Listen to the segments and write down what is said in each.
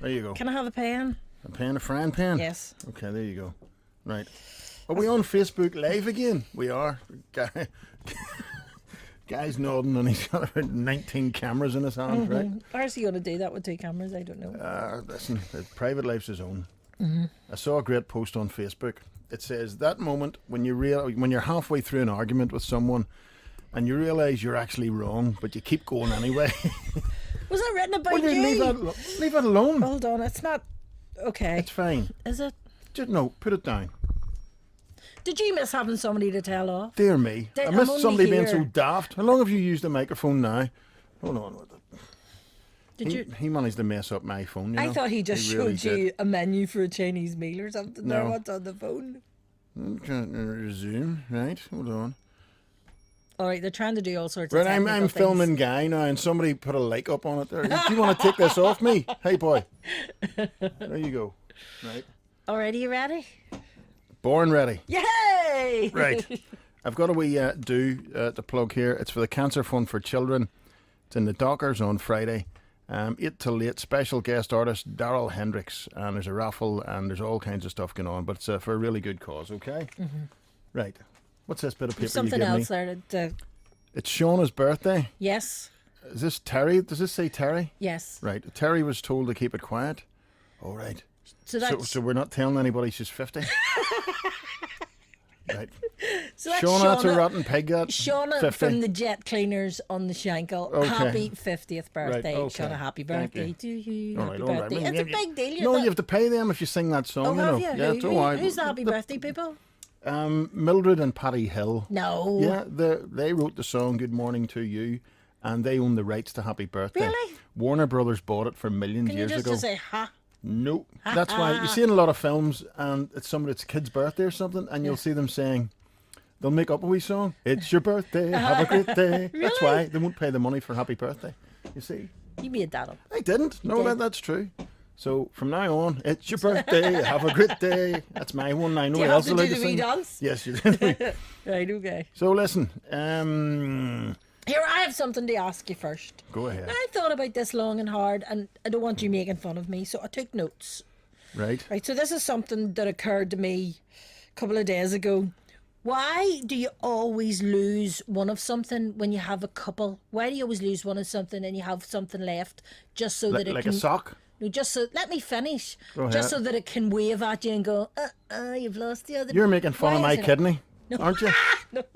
There you go. Can I have a pen? A pen, a frying pan? Yes. Okay, there you go. Right. Are we on Facebook Live again? We are. Guy's nodding and he's got about 19 cameras in his hand, right? How's he going to do that with 2 cameras? I don't know. Listen, private life's his own. I saw a great post on Facebook. It says, that moment when you're halfway through an argument with someone and you realise you're actually wrong, but you keep going anyway. Was that written about Well, you? leave it alone. Hold on, it's not... Okay. It's fine. Is it? Just, no, put it down. Did you miss having somebody to tell off? Dear me. I I'm missed only somebody being here. so daft. How long have you used the microphone now? Hold on with it. Did you? He managed to mess up my phone, you know? I thought he just really showed you a menu for a Chinese meal or something. No. There, what's on the phone? Okay, resume. Right, hold on. All right, they're trying to do all sorts Right, of I'm technical filming things. Guy now, and somebody put a like up on it there. Do you want to take this off me? Hey, boy. There you go. Right. All right, are you ready? Born ready. Yay! Right. I've got a wee to plug here. It's for the Cancer Fund for Children. It's in the Dockers on Friday. 8 till 8. Special guest artist Daryl Hendricks. And there's a raffle and there's all kinds of stuff going on. But it's for a really good cause, okay? Right. What's this bit of paper Something you give else me? there. It's Shauna's birthday. Yes. Is this Terry? Does this say Terry? Yes. Right. Terry was told to keep it quiet. All right. So that's So we're not telling anybody she's 50? Right. so that's Shauna, that's a rotten pig, that. Shauna 50. from the Jet Cleaners on the Shankle. Okay. Happy 50th birthday. okay. Shauna, happy Thank birthday you. to you. All Happy right, all right. birthday. Well, It's a big deal. No, you have to pay them if you sing that song, Oh, you know. have you? Yeah, it's all right. Who's the happy birthday people? Mildred and Patty Hill. No. Yeah, they wrote the song Good Morning to You, and they own the rights to Happy Birthday. Really? Warner Brothers bought it for millions Can you years just ago. say ha? No. That's why you see in a lot of films, and it's somebody's kid's birthday or something, and you'll see them saying, they'll make up a wee song. It's your birthday, have a great day. That's Really? why they won't pay the money for Happy Birthday. You see? You made that up. I didn't. No, did. that's true. So from now on, it's your birthday, have a great day. That's my one. I know Do you what else have to allowed do to the wee sing. dance? Yes, you did. Right, okay. So listen, Here, I have something to ask you first. go ahead. Now, I thought about this long and hard, and I don't want you making fun of me, so I took notes. Right. Right, so this is something that occurred to me a couple of days ago. Why do you always lose one of something when you have a couple? Why do you always lose one of something and you have something left just so that it Like can... a sock? No, just so... Let me finish. Go Just ahead. so that it can wave at you and go, you've lost the other... You're making fun of Why my is it- kidney, aren't you?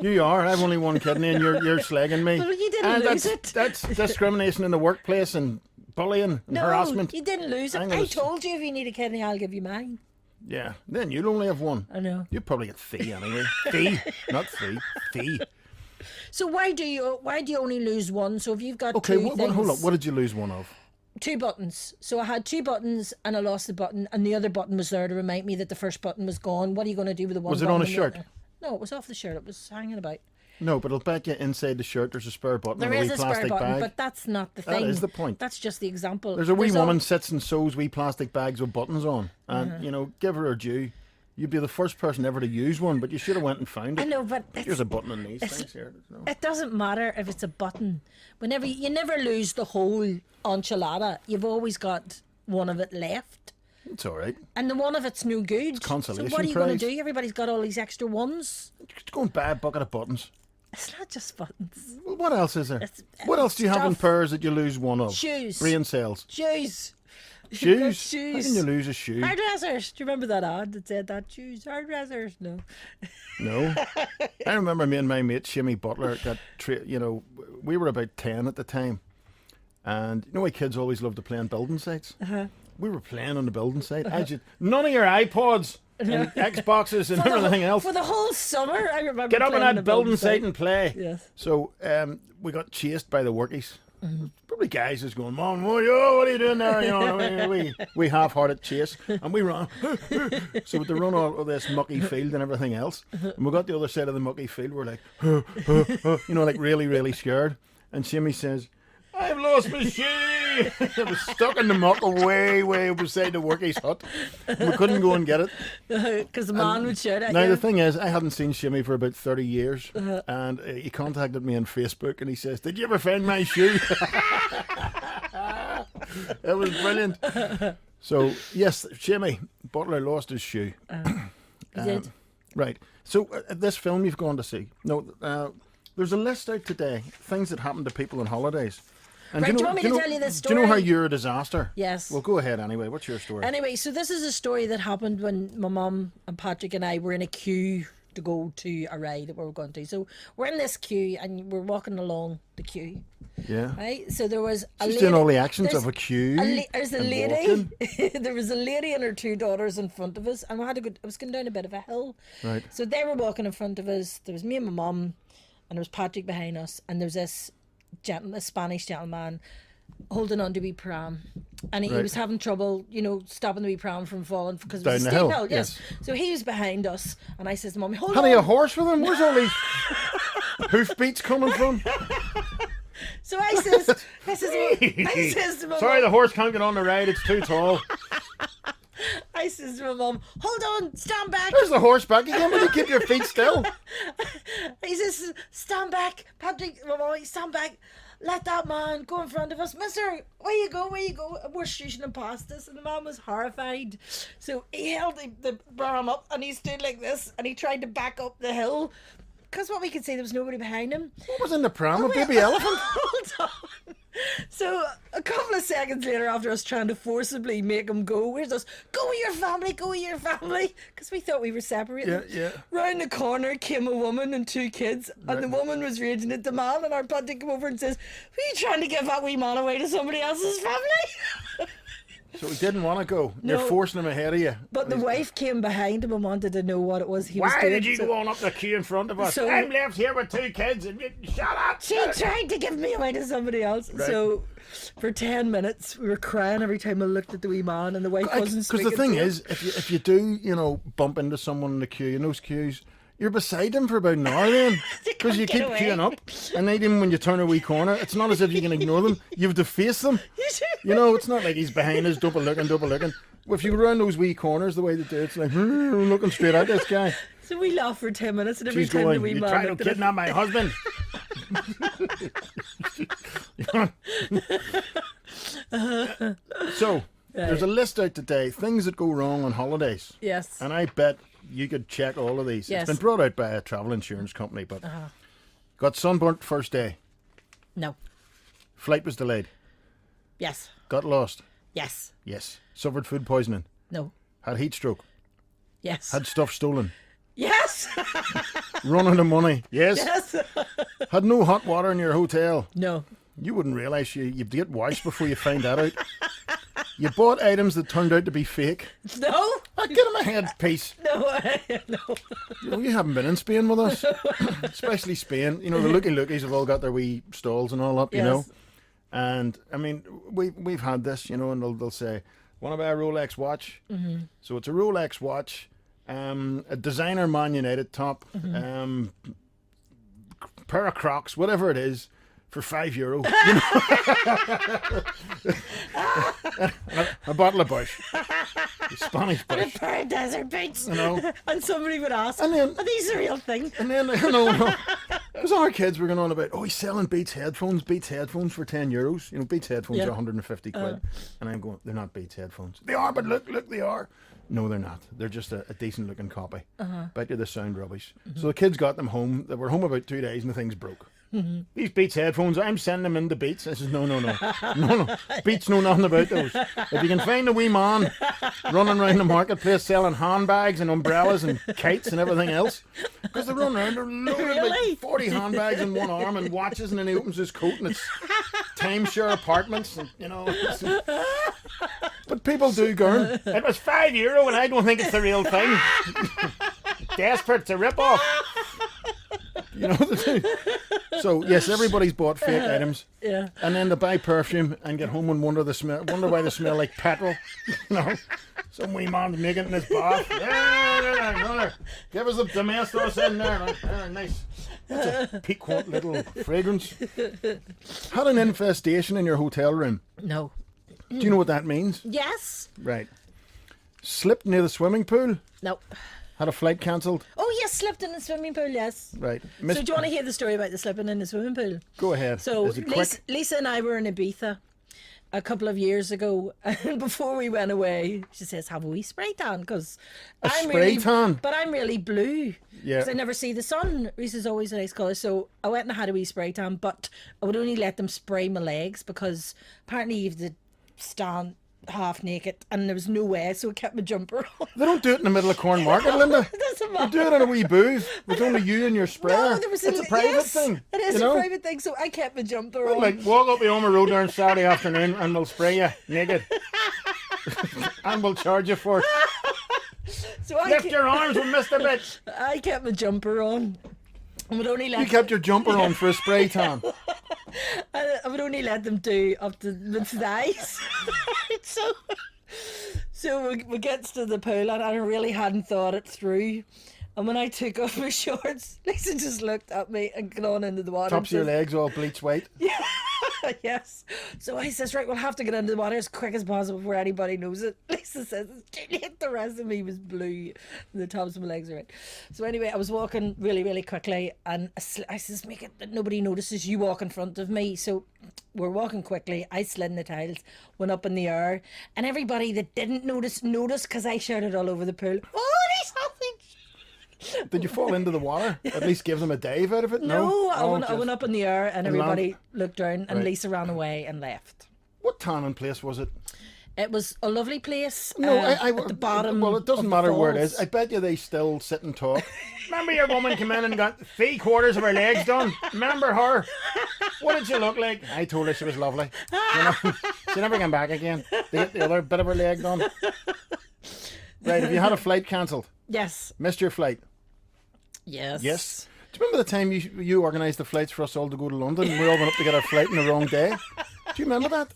You are. I've only one kidney, and you're slagging me. Well, you didn't and lose that's, it. That's discrimination in the workplace and bullying and harassment. you didn't lose it. I'm I gonna told you if you need a kidney, I'll give you mine. Yeah. Then you'll only have one. I know. You probably get three anyway. Three, not three. Three. So why do you only lose one? So if you've got Okay. two things, Hold up. What did you lose one of? 2 buttons. So I had 2 buttons and I lost the button, and the other button was there to remind me that the first button was gone. What are you going to do with the one? Was it button on a and the shirt? other? No, it was off the shirt. It was hanging about. No, but I'll bet you inside the shirt there's a spare button There and a is wee a spare plastic button, bag. but that's not the That thing. is the point. That's just the example. There's a wee There's woman sits and sews wee plastic bags with buttons on, and give her due. You'd be the first person ever to use one, but you should have went and found it. I know, but Here's a button in these things here. No. it doesn't matter if it's a button. Whenever you never lose the whole enchilada, you've always got one of it left. It's all right. And the one of it's no good. consolation So what are you going prize. to do? Everybody's got all these extra ones. Just go and buy a bucket of buttons. It's not just buttons. Well, what else is there? It's- What else do you have in stuff. pairs that you lose one of? Shoes. Brain cells. Shoes. Shoes? Shoes. How can you lose a shoe? Hairdressers. Do you remember that ad that said that? Shoes. Hairdressers. No. No. I remember me and my mate, Shimmy Butler, we were about 10 at the time. And you know why kids always love to play on building sites? Uh-huh. We were playing on the building site. None of your iPods and Xboxes and everything else. For the whole summer, I remember. Get up on playing that the building site and play. Yes. So we got chased by the workies. Probably guys just going, Mom, what are you doing there? You know, we half-hearted chase, and we ran. So to run all of this mucky field and everything else, and we got the other side of the mucky field. We're like, like really, really scared. And Shimmy says, I've lost my shoe. It was stuck in the muck way beside the workie's hut. We couldn't go and get it. Because the man would shout at Now, you. the thing is, I hadn't seen Shimmy for about 30 years. And he contacted me on Facebook and he says, did you ever find my shoe? It was brilliant. So, yes, Jimmy Butler lost his shoe. He did. Right. So, this film you've gone to see. No, there's a list out today. Things that happen to people on holidays. And Right, do you want me to tell you this Do you know how story? you're a disaster? Yes. Well, go ahead anyway. What's your story? Anyway, so this is a story that happened when my mum and Patrick and I were in a queue to go to a ride that we were going to. So we're in this queue and we're walking along the queue, Yeah. right? So there was a She's lady. doing all the actions there's of a queue. There's a and lady. walking. There was a lady and her two daughters in front of us, and we had to go. I was going down a bit of a hill. Right. So they were walking in front of us. There was me and my mum, and there was Patrick behind us, and there was this a Spanish gentleman holding on to a wee pram, and he Right. was having trouble, stopping the wee pram from falling because it Down was a the steep hill, hill. yes. So he was behind us, and I says to Mum, "Hold Had he a on." horse with him? Where's all these hoofbeats coming from? So I says, I says to my Sorry, the mum, horse can't get on the ride. It's too tall. I says to my mum, "Hold on, stand back." There's the horse back again. Will you keep your feet still? He says, "Stand back, Patrick, my mum, stand back. Let that man go in front of us. Mister, where you go, where you go?" And we're shooting him past us, and the man was horrified. So he held the pram up, and he stood like this, and he tried to back up the hill. Because what we could see, there was nobody behind him. What was in the pram? A Wait, baby elephant? Hold on. So a couple of seconds later, after us trying to forcibly make him go, where's us? Go with your family, go with your family. Because we thought we were separated. Yeah. Round the corner came a woman and two kids, and the woman was raging at the man, and our Patrick came over and says, "Were you trying to give that wee man away to somebody else's family?" So he didn't want to go. You're No. forcing him ahead of you. But the wife came behind him and wanted to know what it was he was Why doing. did you so go on up the queue in front of us? So- I'm left here with two kids and you shut up. She tried to give me away to somebody else. Right. So for 10 minutes, we were crying every time we looked at the wee man, and the wife wasn't Because speaking. the thing to him. is, if you do, bump into someone in the queue, in those queues, you're beside them for about an hour then. Because you can't keep get queuing away. up. And even when you turn a wee corner, it's not as if you can ignore them. You have to face them. You It's not like he's behind us, double looking. If you go around those wee corners the way they do, it's like, looking straight at this guy. So we laughed for 10 minutes, and every She's time going, the wee you man trying to looked at us, kidnap my husband? So, there's a list out today, things that go wrong on holidays. yes, And I bet you could check all of these. Yes. It's been brought out by a travel insurance company, but got sunburnt first day. no, Flight was delayed. yes, Got lost. yes, Yes. Suffered food poisoning. no, Had heat stroke. yes, Had stuff stolen. yes, Run out of money. Yes. yes, Had no hot water in your hotel. no, You wouldn't realise you'd get washed before you find that out. You bought items that turned out to be fake. no, Get him a headpiece. no, no. You haven't been in Spain with us. Especially Spain. The lookies have all got their wee stalls and all up, Yes. And, I mean, we've had this, and they'll say, want to buy a Rolex watch? Mm-hmm. So it's a Rolex watch, a designer Man United top, pair of Crocs, whatever it is, for €5. A bottle of Bush. Spanish And a Bush. pair of desert boots. know. And somebody would ask, And then- "Are these the real thing?" And then, because our kids were going on about, he's selling Beats headphones for €10. Beats headphones Yeah. are 150 quid. And I'm going, they're not Beats headphones. They are, but look, they are. No, they're not. They're just a decent looking copy. Bet you they sound rubbish. So the kids got them home. They were home about 2 days and the thing's broke. These Beats headphones, I'm sending them into Beats. I says, no. Beats know nothing about those. If you can find a wee man running around the marketplace selling handbags and umbrellas and kites and everything else, because they run around, they're loaded Really? like 40 handbags in one arm and watches, and then he opens his coat and it's timeshare apartments, and but people do gurn. It was €5 and I don't think it's the real thing. Desperate to rip off. So yes, everybody's bought fake items, Yeah. and then they buy perfume and get home and wonder why they smell like petrol. Some wee man's making it in his bath. Yeah, give us a domestos in there, man. Nice. That's a piquant little fragrance. Had an infestation in your hotel room. No. Do you know what that means? Yes. Right. Slipped near the swimming pool. No. Had a flight cancelled. Oh, yes, slipped in the swimming pool, yes. Right. So do you want to hear the story about the slipping in the swimming pool? Go ahead. So Is it quick? Lisa and I were in Ibiza, a couple of years ago, and before we went away, she says, "Have a wee spray tan?" Because I'm spray really, tan? but I'm really blue. Yeah. Because I never see the sun. Reese is always a nice colour, so I went and had a wee spray tan. But I would only let them spray my legs because apparently you have to stand half naked, and there was no way, so I kept my jumper on. They don't do it in the middle of Corn Market, Linda. It doesn't They matter. do it in a wee booth with only you and your sprayer. No, there was It's a private yes, thing. It is you know? a private thing, so I kept my jumper on. Like, walk up the Omer Road there on Saturday afternoon and we'll spray you naked. And we'll charge you for it. So I, Lift your arms, we missed a bit. I kept my jumper on. I would only let You kept your jumper on for a spray tan. I would only let them do up to the thighs. So we gets to the pool, and I really hadn't thought it through. And when I took off my shorts, Lisa just looked at me and got on into the water. Tops of your legs all bleach white. Yes. So I says, right, we'll have to get into the water as quick as possible before anybody knows it. Lisa says, it's too late. The rest of me was blue. And the tops of my legs are red. So anyway, I was walking really, really quickly. And I says, make it that nobody notices you walk in front of me. So we're walking quickly. I slid in the tiles, went up in the air. And everybody that didn't noticed because I shouted all over the pool, oh, there's something. Did you fall into the water? At least give them a dive out of it? No, I Oh, went just- up in the air and everybody looked down, and Right. Lisa ran away and left. What tanning place was it? It was a lovely place. No, at the bottom. Well, it doesn't of the matter where it falls. is. I bet you they still sit and talk. Remember your woman came in and got 3/4 of her legs done? Remember her? What did she look like? I told her she was lovely. You know, she never came back again. They get the other bit of her leg done. Right, have you had a flight cancelled? Yes. Missed your flight? Yes. Yes. Do you remember the time you organised the flights for us all to go to London and we all went up to get our flight on the wrong day? Do you remember that?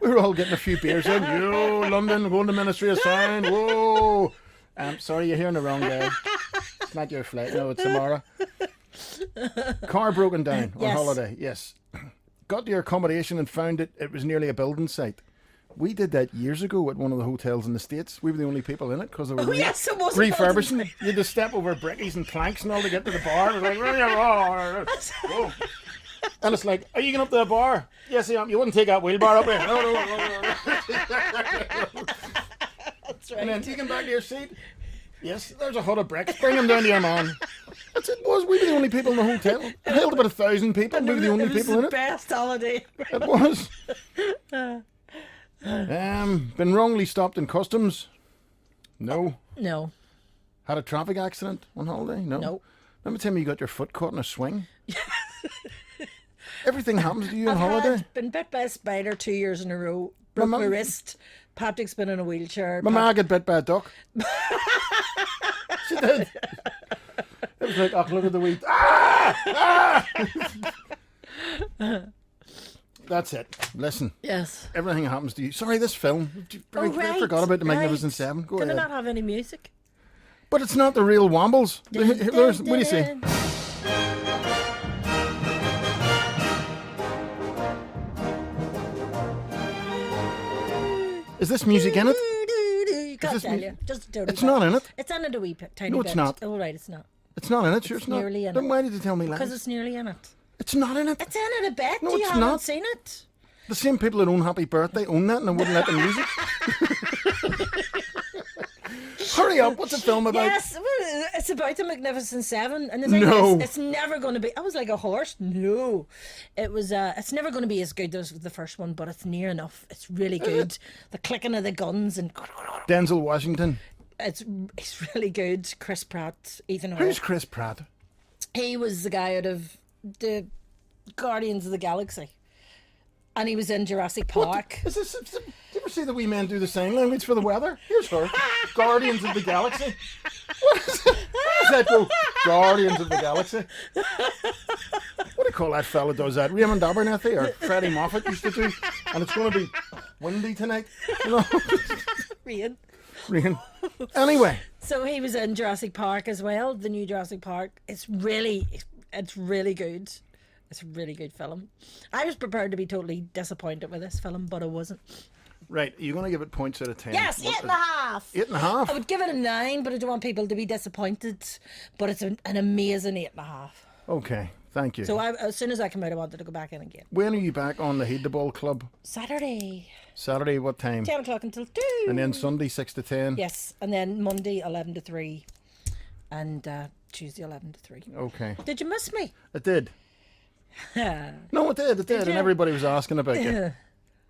We were all getting a few beers in. Yo, London, going to Ministry of Sound. Whoa. Sorry, you're here on the wrong day. It's not your flight. No, it's tomorrow. Car broken down on Yes. holiday. Yes. Got to your accommodation and found it was nearly a building site. We did that years ago at one of the hotels in the States. We were the only people in it because they were yes, it was a refurbishing. building You had to step over brickies and planks and all to get to the bar. It was like, whoa. And it's like, are you going up to the bar? Yes, I am. You wouldn't take that wheelbar up here. No. That's And then right. taking back to your seat. Yes, there's a hut of bricks. Bring them down to your man. That's it. Was we were the only people in the hotel? It held about 1,000 people. We were the only It was people in the it. best holiday. It was. Been wrongly stopped in customs? No. No. Had a traffic accident on holiday? No. No. Remember the time you got your foot caught in a swing? Everything happens to you on I've holiday. been bit by a spider 2 years in a row. Broke My my mum- wrist. Patrick's been in a wheelchair. My ma got bit by a duck. She did. It was like, oh, look at the wheat. Ah! Ah! That's it. Listen, Yes. everything happens to you. Sorry, this film. I right, forgot about the Magnificent right. Seven. Go Can I ahead. not have any music? But it's not the real Wombles. What do you say? Is this music in it? Can't this tell mu- you. Just a tiny It's bit. not in it. It's in it a wee bit, tiny No, bit. it's not. Oh, right, it's not. It's not in it. Sure, it's not. nearly in Then it. why did you tell me Because lies? it's nearly in it. It's not in it. It's in it a bit. No, you it's haven't not. seen it. The same people that own Happy Birthday own that and they wouldn't let them use it. Hurry up! What's the film about? Yes, well, it's about the Magnificent Seven, and the thing No. is, it's never going to be. I was like a horse. No, it was. It's never going to be as good as the first one, but it's near enough. It's really good. The clicking of the guns and Denzel Washington. it's really good. Chris Pratt, Ethan Hawke. Who's Chris Pratt? He was the guy out of the Guardians of the Galaxy, and he was in Jurassic Park. Is this? Do you ever see the wee men do the sign language for the weather? Here's her. Guardians of the Galaxy. What is it? How does that go? Guardians of the Galaxy. What do you call that fella does that? Raymond Abernethy or Freddie Moffat used to do. And it's going to be windy tonight. You know? Rain. Rain. Anyway. So he was in Jurassic Park as well, the new Jurassic Park. It's really good. It's a really good film. I was prepared to be totally disappointed with this film, but I wasn't. Right, you're going to give it points out of 10. Yes, What's 8.5. 8.5? I would give it a 9, but I don't want people to be disappointed. But it's an amazing 8.5. Okay. Thank you. So as soon as I come out, I wanted to go back in again. When are you back on the Heed the Ball Club? Saturday, Saturday, what time? 10 o'clock until 2. And then Sunday, 6 to 10? Yes, and then Monday, 11 to 3. And Tuesday, 11 to 3. Okay. Did you miss me? It did. No, it did. It did. And you? everybody was asking about you. Is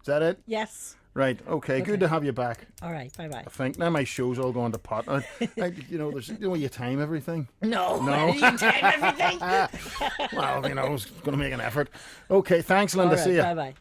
that it? Yes. Right. Okay. Good to have you back. All right. Bye-bye. I think now my show's all going to pot. There's you time everything. No. No. You time everything. Well, I was going to make an effort. Okay. Thanks, Linda. All right, See ya. bye-bye.